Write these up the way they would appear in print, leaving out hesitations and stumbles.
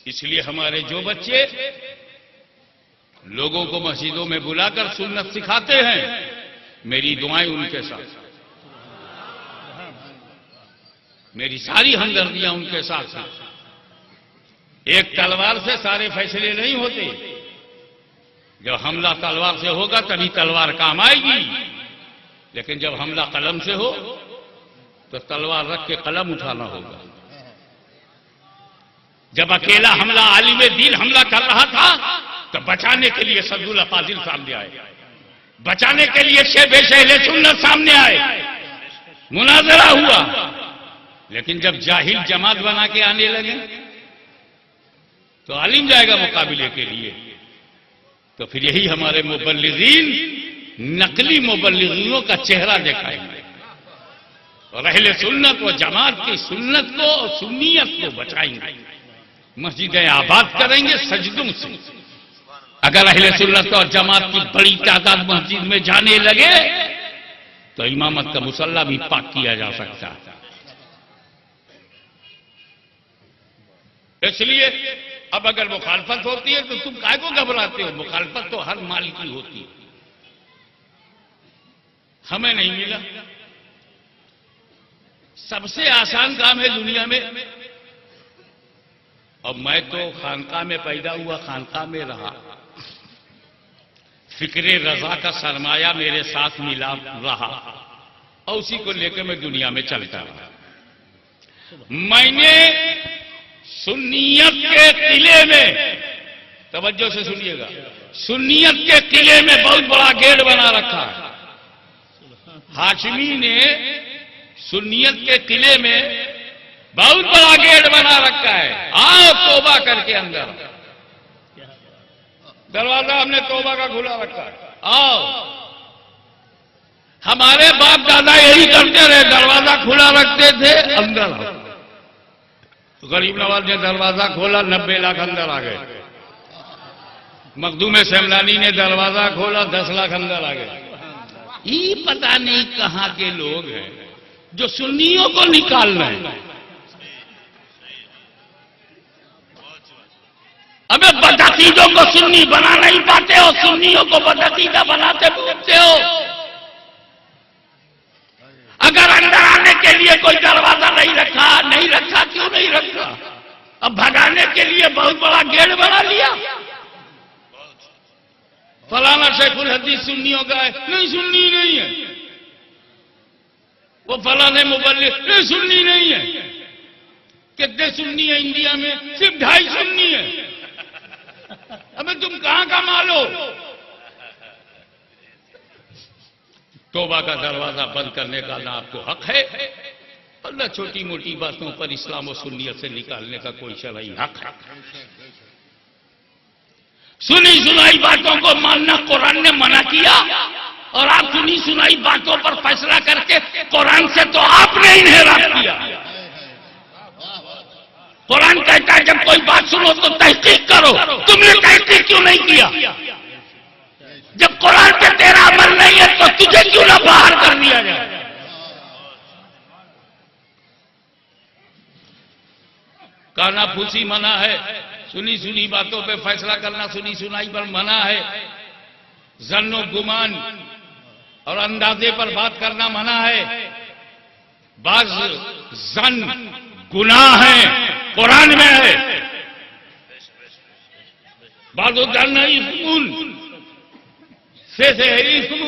اس لیے ہمارے جو بچے لوگوں کو مسجدوں میں بلا کر سنت سکھاتے ہیں، میری دعائیں ان کے ساتھ، میری ساری ہمدردیاں ان کے ساتھ ہیں۔ ایک تلوار سے سارے فیصلے نہیں ہوتے، جب حملہ تلوار سے ہوگا تبھی تلوار کام آئے گی، لیکن جب حملہ قلم سے ہو تو تلوار رکھ کے قلم اٹھانا ہوگا۔ جب اکیلا حملہ عالم دین حملہ کر رہا تھا تو بچانے کے لیے سعد اللہ فاضل سامنے آئے، بچانے کے لیے شیخ اہل سنت سامنے آئے، مناظرہ ہوا۔ لیکن جب جاہل جماعت بنا کے آنے لگے تو عالم جائے گا مقابلے کے لیے۔ تو پھر یہی ہمارے مبلغین نقلی مبلغینوں کا چہرہ دکھائیں گے اور اہل سنت و جماعت کی سنت کو اور سنیت کو بچائیں گے، مسجدیں آباد کریں گے سجدوں سے۔ اگر اہل سنت اور جماعت کی بڑی تعداد مسجد میں جانے لگے تو امامت کا مصلی بھی پاک کیا جا سکتا ہے۔ اس لیے اب اگر مخالفت ہوتی ہے تو تم کائے کو گھبراتے ہو؟ مخالفت تو ہر مال کی ہوتی ہے، ہمیں نہیں ملا۔ سب سے آسان کام ہے دنیا میں، اور میں تو خانقاہ میں پیدا ہوا، خانقاہ میں رہا، فکر رضا کا سرمایہ میرے ساتھ ملا رہا اور اسی کو لے کے میں دنیا میں چلتا رہا۔ میں نے سنیت کے قلعے میں، توجہ سے سنیے گا، سنیت کے قلعے میں بہت بڑا گیٹ بنا رکھا ہے۔ ہاشمی نے سنیت کے قلعے میں بہت بڑا گیٹ بنا رکھا ہے، آؤ توبہ کر کے اندر، دروازہ ہم نے توبہ کا کھلا رکھا ہے، آؤ۔ ہمارے باپ دادا یہی کرتے رہے، دروازہ کھلا رکھتے تھے، اندر آؤ۔ غریب نواز نے دروازہ کھولا، 90 لاکھ اندر آ گئے۔ مخدوم سمنانی نے دروازہ کھولا، 10 لاکھ اندر آ گئے۔ یہ پتہ نہیں کہاں کے لوگ ہیں جو سنیوں کو نکال رہے ہیں۔ ابے بدعقیدوں کو سنی بنا نہیں پاتے ہو، سنیوں کو بدعقیدہ بناتے پھرتے ہو۔ اگر اندر آنے کے لیے کوئی دروازہ نہیں رکھا، کیوں نہیں رکھا؟ اب بھگانے کے لیے بہت بڑا گیٹ بنا لیا۔ فلانا شیخ الحدیث سنیوں کا ہے، نہیں سنی نہیں ہے۔ وہ فلانے مبلغ نہیں سنی نہیں ہے۔ کتنے سنی ہے انڈیا میں؟ صرف 2.5 سنی ہے۔ ابے تم کہاں کا مال ہو؟ توبہ کا دروازہ بند کرنے کا نہ آپ کو حق ہے، اللہ چھوٹی موٹی باتوں پر اسلام و سنیت سے نکالنے کا کوئی شرعی حق ہے۔ سنی سنائی باتوں کو ماننا قرآن نے منع کیا، اور آپ سنی سنائی باتوں پر فیصلہ کر کے قرآن سے تو آپ نے انحراف کیا۔ قرآن کہتا ہے جب کوئی بات سنو تو تحقیق کرو، تم نے تحقیق کیوں نہیں کیا؟ جب قرآن پہ تیرا عمل نہیں ہے تو تجھے کیوں نہ باہر کر دیا جائے؟ کانا پھوسی منع ہے، سنی سنی باتوں پہ فیصلہ کرنا سنی سنائی پر منع ہے، ظن و گمان اور اندازے پر بات کرنا منع ہے۔ بعض ظن گناہ ہے، قرآن میں ہے۔ بعض ظن اسم سے اسم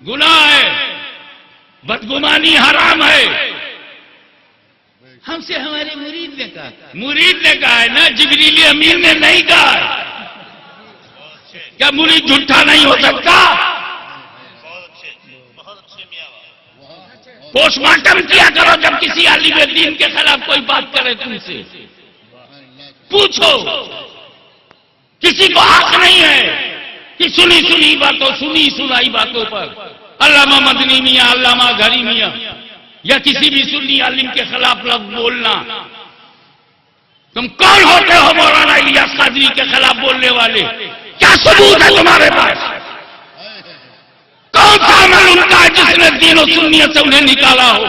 گناہ ہے، بدگمانی حرام ہے۔ ہم سے ہمارے مرید نے کہا ہے نا، جبریل امین نے نہیں کہا۔ کیا مرید جھوٹا نہیں ہو سکتا؟ پوسٹ مارٹم کیا کرو جب کسی عالم دین کے خلاف کوئی بات کرے، تم سے پوچھو۔ کسی کو حق نہیں ہے کہ سنی سنی باتوں، سنی سنائی باتوں پر علامہ مدنی میاں، علامہ گھری میاں یا کسی بھی سنی عالم کے خلاف لفظ بولنا۔ تم کون ہوتے ہو مولانا الیاس قادری کے خلاف بولنے والے؟ کیا ثبوت ہے تمہارے پاس؟ کون سا عمل ان کا ہے جس نے دین و سنیت سے انہیں نکالا ہو؟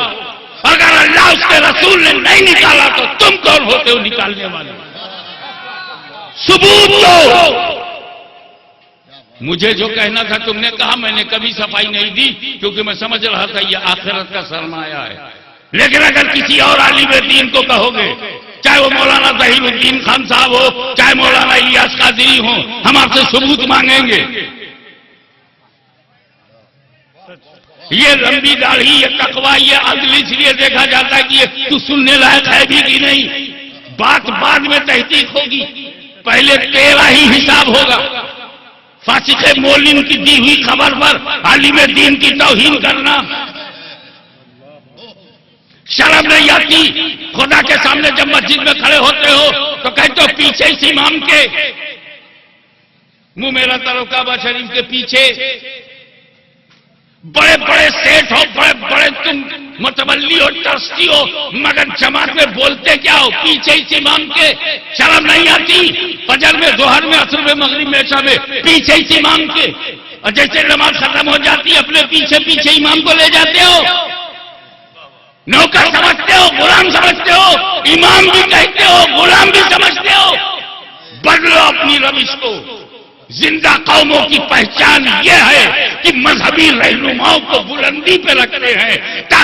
اگر اللہ اس کے رسول نے نہیں نکالا تو تم کون ہو؟ نکالنے والے. ثبوت دو. مجھے جو کہنا تھا تم نے کہا, میں نے کبھی صفائی نہیں دی کیونکہ میں سمجھ رہا تھا یہ آخرت کا سرمایہ ہے. لیکن اگر کسی اور عالم دین کو کہو گے, چاہے وہ مولانا ظہیر الدین خان صاحب ہو, چاہے مولانا الیاس قادری ہو, ہم آپ سے ثبوت مانگیں گے. یہ لمبی داڑھی, یہ تقوی, یہ عدل اس لیے دیکھا جاتا ہے کہ یہ تو سننے لائق ہے بھی کہ نہیں. بات بعد میں تحقیق ہوگی, پہلے تیرا ہی حساب ہوگا. فاسق مولن کی دی ہوئی خبر پر عالم دین کی توہین کرنا شرم نہیں آتی؟ خدا کے سامنے جب مسجد میں کھڑے ہوتے ہو تو کہتے ہو پیچھے اس امام کے منہ میرا ترو کعبہ شریف کے پیچھے بڑے بڑے سیٹ ہو, بڑے بڑے تم متولی ہو, ٹرسٹی ہو, مگر جماعت میں بولتے کیا ہو؟ پیچھے اس امام کے. شرم نہیں آتی؟ فجر میں, ظہر میں, عصر میں, مغرب میں, عشاء میں پیچھے اس امام کے, اور جیسے نماز ختم ہو جاتی اپنے پیچھے پیچھے امام کو لے جاتے ہو. نوکر سمجھتے ہو, غلام سمجھتے ہو, امام بھی کہتے ہو, غلام بھی سمجھتے ہو. بدلو اپنی روش کو. زندہ قوموں کی پہچان یہ ہے کہ مذہبی رہنماؤں کو بلندی پہ رکھتے ہیں تاکہ